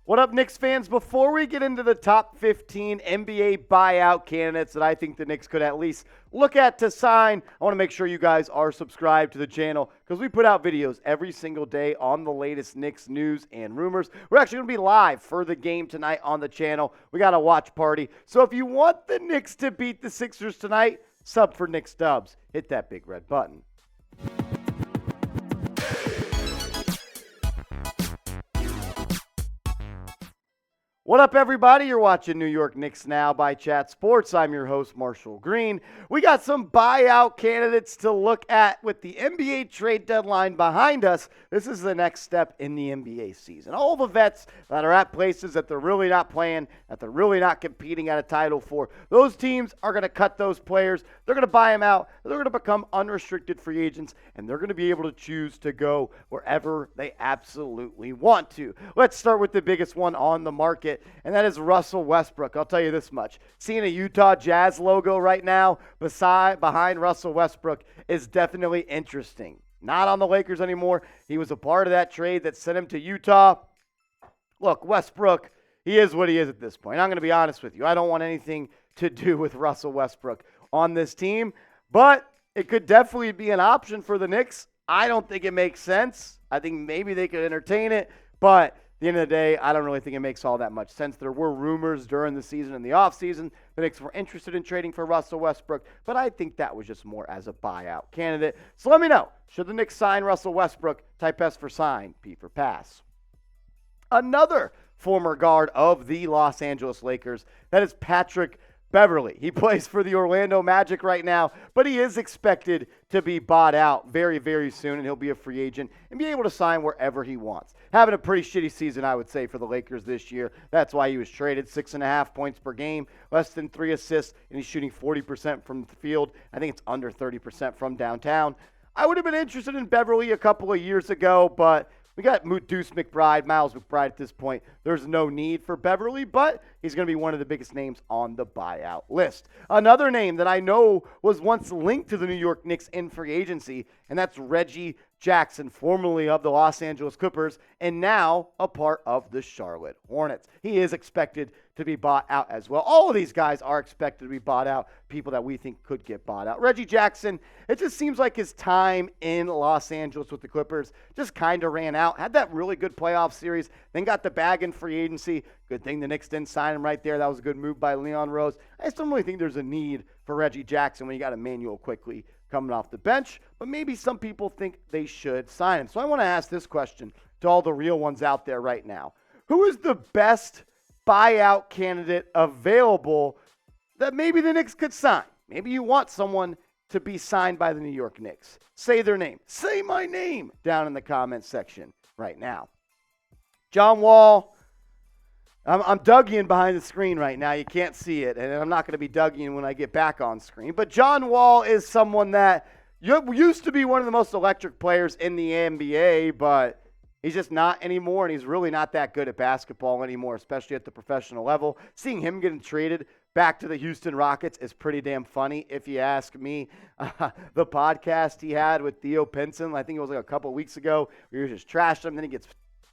What up, Knicks fans? Before we get into the top 15 NBA buyout candidates that I think the Knicks could at least look at to sign, I want to make sure you guys are subscribed to the channel because we put out videos every single day on the latest Knicks news and rumors. We're actually going to be live for the game tonight on the channel. We got a watch party. So if you want the Knicks to beat the Sixers tonight, sub for Knicks Dubs. Hit that big red button. What up, everybody? You're watching New York Knicks Now by Chat Sports. I'm your host, Marshall Green. We got some buyout candidates to look at with the NBA trade deadline behind us. This is the next step in the NBA season. All the vets that are at places that they're really not playing, that they're really not competing at a title for, those teams are going to cut those players. They're going to buy them out. They're going to become unrestricted free agents, and they're going to be able to choose to go wherever they absolutely want to. Let's start with the biggest one on the market, and that is Russell Westbrook. I'll tell you this much. Seeing a Utah Jazz logo right now behind Russell Westbrook is definitely interesting. Not on the Lakers anymore. He was a part of that trade that sent him to Utah. Look, Westbrook, he is what he is at this point. I'm going to be honest with you. I don't want anything to do with Russell Westbrook on this team, but it could definitely be an option for the Knicks. I don't think it makes sense. I think maybe they could entertain it, but at the end of the day, I don't really think it makes all that much sense. There were rumors during the season and the offseason the Knicks were interested in trading for Russell Westbrook, but I think that was just more as a buyout candidate. So let me know, should the Knicks sign Russell Westbrook? Type S for sign, P for pass. Another former guard of the Los Angeles Lakers, that is Patrick Beverley. He plays for the Orlando Magic right now, but he is expected to be bought out very, very soon, and he'll be a free agent and be able to sign wherever he wants. Having a pretty shitty season, I would say, for the Lakers this year. That's why he was traded. 6.5 points per game, less than 3 assists, and he's shooting 40% from the field. I think it's under 30% from downtown. I would have been interested in Beverley a couple of years ago, but we got Deuce McBride, Miles McBride at this point. There's no need for Beverley, but he's going to be one of the biggest names on the buyout list. Another name that I know was once linked to the New York Knicks in free agency, and that's Reggie Jackson, formerly of the Los Angeles Clippers, and now a part of the Charlotte Hornets. He is expected to be bought out as well. All of these guys are expected to be bought out, people that we think could get bought out. Reggie Jackson, it just seems like his time in Los Angeles with the Clippers just kind of ran out. Had that really good playoff series, then got the bag in free agency. Good thing the Knicks didn't sign him right there. That was a good move by Leon Rose. I just don't really think there's a need for Reggie Jackson when you got Emmanuel quickly coming off the bench, but maybe some people think they should sign him. So I want to ask this question to all the real ones out there right now. Who is the best buyout candidate available that maybe the Knicks could sign? Maybe you want someone to be signed by the New York Knicks. Say their name. Say my name down in the comments section right now. John Wall. I'm Dougieing behind the screen right now. You can't see it, and I'm not going to be Dougieing when I get back on screen. But John Wall is someone that used to be one of the most electric players in the NBA, but he's just not anymore, and he's really not that good at basketball anymore, especially at the professional level. Seeing him getting traded back to the Houston Rockets is pretty damn funny, if you ask me. The podcast he had with Theo Pinson, I think it was like a couple of weeks ago, we were just trashing him, then he gets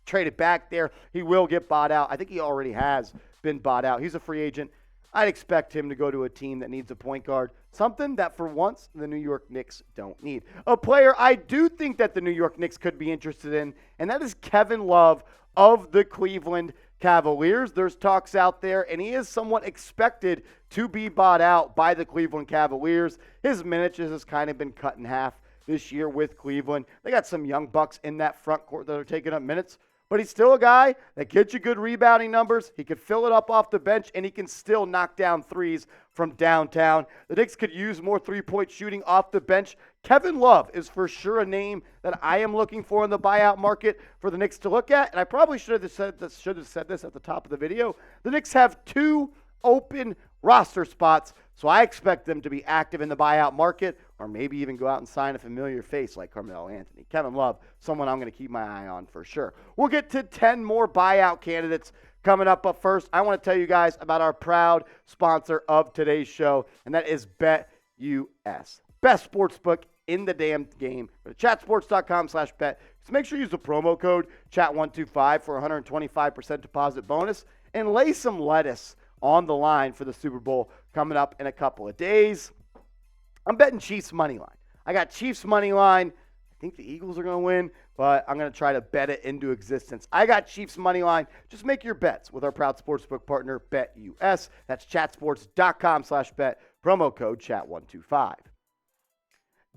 traded back there. He will get bought out. I think he already has been bought out. He's a free agent. I'd expect him to go to a team that needs a point guard, something that for once the New York Knicks don't need. A player I do think that the New York Knicks could be interested in, and that is Kevin Love of the Cleveland Cavaliers. There's talks out there, and he is somewhat expected to be bought out by the Cleveland Cavaliers. His minutes has kind of been cut in half this year with Cleveland. They got some young bucks in that front court that are taking up minutes. But he's still a guy that gets you good rebounding numbers. He could fill it up off the bench, and he can still knock down threes from downtown. The Knicks could use more three-point shooting off the bench. Kevin Love is for sure a name that I am looking for in the buyout market for the Knicks to look at. And I probably should have said this at the top of the video. The Knicks have 2 open roster spots, so I expect them to be active in the buyout market, or maybe even go out and sign a familiar face like Carmelo Anthony. Kevin Love, someone I'm going to keep my eye on for sure. We'll get to 10 more buyout candidates coming up, but first, I want to tell you guys about our proud sponsor of today's show, and that is BetUS. Best sportsbook in the damn game. Go to chatsports.com/bet. So make sure you use the promo code chat125 for a 125% deposit bonus and lay some lettuce on the line for the Super Bowl coming up in a couple of days. I'm betting Chiefs money line. I got Chiefs money line. I think the Eagles are going to win, but I'm going to try to bet it into existence. I got Chiefs money line. Just make your bets with our proud sportsbook partner, BetUS. That's chatsports.com/bet. Promo code chat125.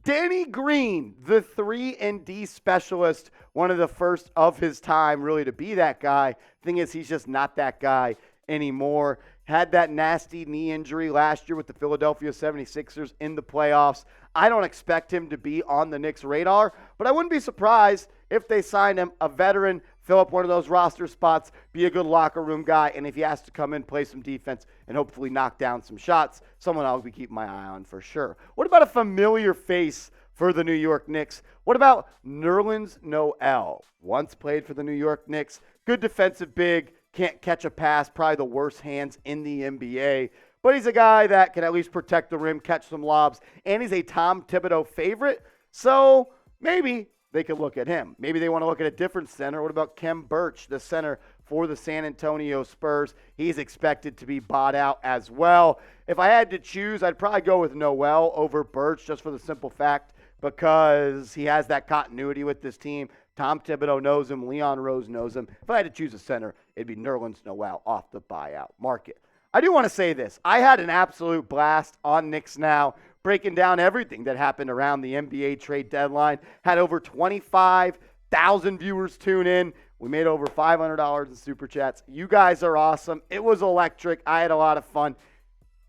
Danny Green, the 3-and-D specialist, one of the first of his time really to be that guy. Thing is, he's just not that guy anymore. Had that nasty knee injury last year with the Philadelphia 76ers in the playoffs. I don't expect him to be on the Knicks' radar, but I wouldn't be surprised if they signed him, a veteran, fill up one of those roster spots, be a good locker room guy, and if he has to come in, play some defense, and hopefully knock down some shots, someone I'll be keeping my eye on for sure. What about a familiar face for the New York Knicks? What about Nerlens Noel? Once played for the New York Knicks, good defensive big, can't catch a pass, probably the worst hands in the NBA. But he's a guy that can at least protect the rim, catch some lobs, and he's a Tom Thibodeau favorite. So maybe they could look at him. Maybe they want to look at a different center. What about Khem Birch, the center for the San Antonio Spurs? He's expected to be bought out as well. If I had to choose, I'd probably go with Noel over Birch just for the simple fact because he has that continuity with this team. Tom Thibodeau knows him. Leon Rose knows him. If I had to choose a center, it'd be Nerlens Noel off the buyout market. I do want to say this. I had an absolute blast on Knicks Now, breaking down everything that happened around the NBA trade deadline. Had over 25,000 viewers tune in. We made over $500 in Super Chats. You guys are awesome. It was electric. I had a lot of fun.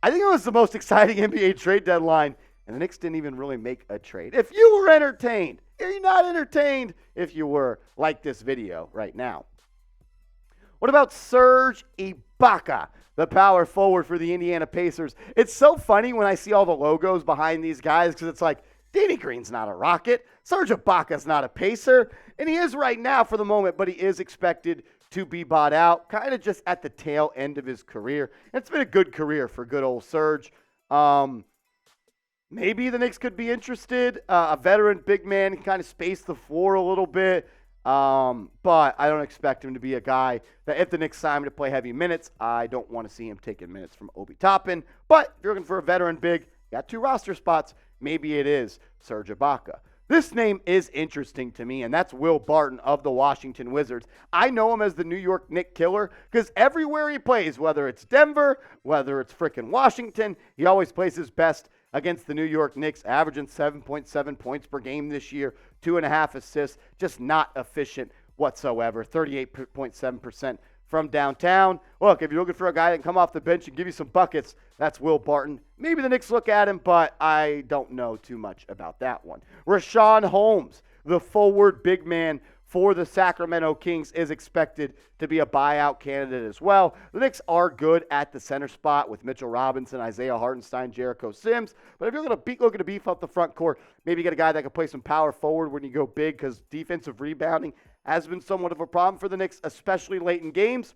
I think it was the most exciting NBA trade deadline, and the Knicks didn't even really make a trade. If you were entertained, are you not entertained? If you were, like this video right now. What about Serge Ibaka, the power forward for the Indiana Pacers? It's so funny when I see all the logos behind these guys because it's like, Danny Green's not a Rocket. Serge Ibaka's not a Pacer. And he is right now for the moment, but he is expected to be bought out, kind of just at the tail end of his career. And it's been a good career for good old Serge. Maybe the Knicks could be interested. A veteran big man can kind of space the floor a little bit. But I don't expect him to be a guy that if the Knicks sign him to play heavy minutes, I don't want to see him taking minutes from Obi Toppin. But if you're looking for a veteran big, got 2 roster spots, maybe it is Serge Ibaka. This name is interesting to me, and that's Will Barton of the Washington Wizards. I know him as the New York Knick killer because everywhere he plays, whether it's Denver, whether it's frickin' Washington, he always plays his best against the New York Knicks, averaging 7.7 points per game this year, 2.5 assists, just not efficient whatsoever, 38.7% from downtown. Look, if you're looking for a guy that can come off the bench and give you some buckets, that's Will Barton. Maybe the Knicks look at him, but I don't know too much about that one. Richaun Holmes, the forward big man for the Sacramento Kings, is expected to be a buyout candidate as well. The Knicks are good at the center spot with Mitchell Robinson, Isaiah Hartenstein, Jericho Sims. But if you're looking to beef up the front court, maybe get a guy that can play some power forward when you go big because defensive rebounding has been somewhat of a problem for the Knicks, especially late in games.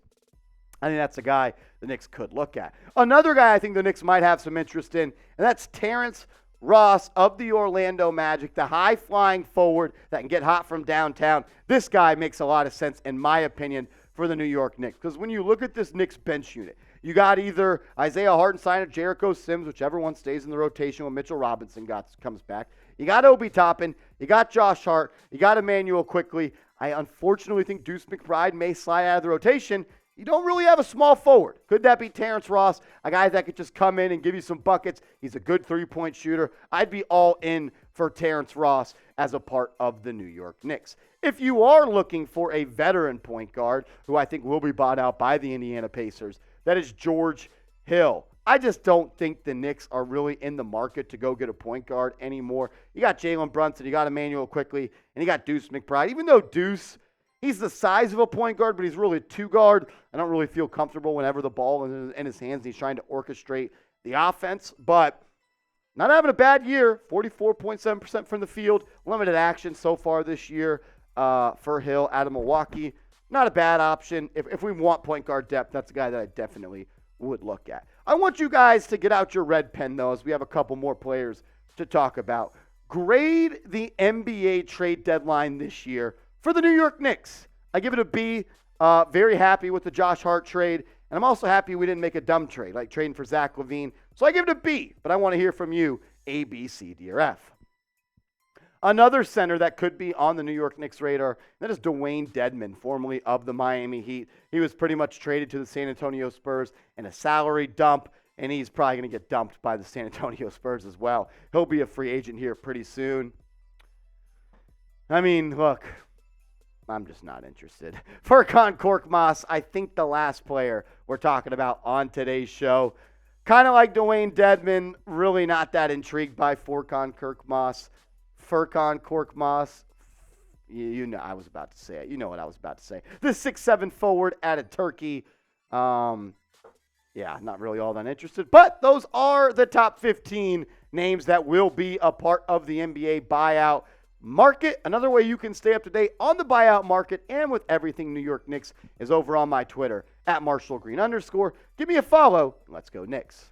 I think that's a guy the Knicks could look at. Another guy I think the Knicks might have some interest in, and that's Terrence Ross of the Orlando Magic, the high-flying forward that can get hot from downtown. This guy makes a lot of sense, in my opinion, for the New York Knicks. Because when you look at this Knicks bench unit, you got either Isaiah Hartenstein or Jericho Sims, whichever one stays in the rotation when Mitchell Robinson comes back. You got Obi Toppin. You got Josh Hart. You got Emmanuel Quickley. I unfortunately think Deuce McBride may slide out of the rotation. You don't really have a small forward. Could that be Terrence Ross, a guy that could just come in and give you some buckets? He's a good three-point shooter. I'd be all in for Terrence Ross as a part of the New York Knicks. If you are looking for a veteran point guard, who I think will be bought out by the Indiana Pacers, that is George Hill. I just don't think the Knicks are really in the market to go get a point guard anymore. You got Jalen Brunson, you got Emmanuel Quickley, and you got Deuce McBride. Even though Deuce, he's the size of a point guard, but he's really a two-guard. I don't really feel comfortable whenever the ball is in his hands and he's trying to orchestrate the offense. But not having a bad year, 44.7% from the field. Limited action so far this year for Hill out of Milwaukee. Not a bad option. If we want point guard depth, that's a guy that I definitely would look at. I want you guys to get out your red pen, though, as we have a couple more players to talk about. Grade the NBA trade deadline this year for the New York Knicks. I give it a B. Very happy with the Josh Hart trade. And I'm also happy we didn't make a dumb trade, like trading for Zach LaVine. So I give it a B. But I want to hear from you, A, B, C, D, or F. Another center that could be on the New York Knicks radar, that is Dwayne Dedmon, formerly of the Miami Heat. He was pretty much traded to the San Antonio Spurs in a salary dump, and he's probably going to get dumped by the San Antonio Spurs as well. He'll be a free agent here pretty soon. I mean, look, I'm just not interested. Furkan Korkmaz, I think the last player we're talking about on today's show. Kind of like Dwayne Dedmon, really not that intrigued by Furkan Korkmaz. You know I was about to say it. You know what I was about to say. The 6'7" forward out of Turkey. Yeah, not really all that interested. But those are the top 15 names that will be a part of the NBA buyout market. Another way you can stay up to date on the buyout market and with everything New York Knicks is over on my Twitter, @MarshallGreen_. Give me a follow. Let's go Knicks.